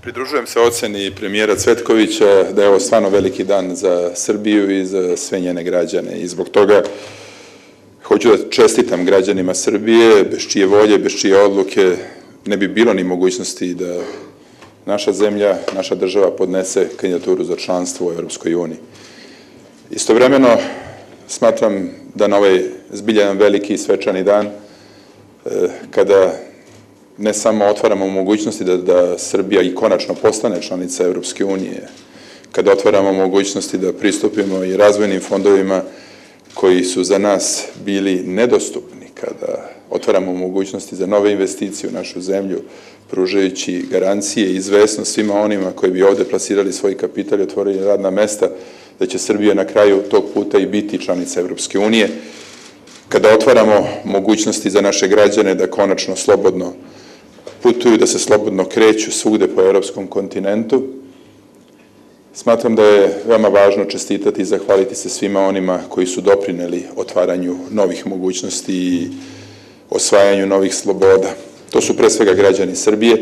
Pridružujem se oceni premijera Cvetkovića da je ovo stvarno veliki dan za Srbiju i za sve njene građane i zbog toga hoću da čestitam građanima Srbije, bez čije volje, bez čije odluke ne bi bilo ni mogućnosti da naša zemlja, naša država podnese kandidaturu za članstvo u Evropskoj uniji. Istovremeno smatram da na ovaj zbiljan veliki i svečani dan, kada ne samo otvaramo mogućnosti da Srbija i konačno postane članica Evropske unije, kada otvaramo mogućnosti da pristupimo i razvojnim fondovima koji su za nas bili nedostupni, kada otvaramo mogućnosti za nove investicije u našu zemlju, pružajući garancije i izvesnost svima onima koji bi ovde plasirali svoj kapital i otvorili radna mesta, da će Srbija na kraju tog puta i biti članica Evropske unije, kada otvaramo mogućnosti za naše građane da konačno slobodno putuju, da se slobodno kreću svugde po evropskom kontinentu. Smatram da je veoma važno čestitati i zahvaliti se svima onima koji su doprineli otvaranju novih mogućnosti i osvajanju novih sloboda. To su pre svega građani Srbije,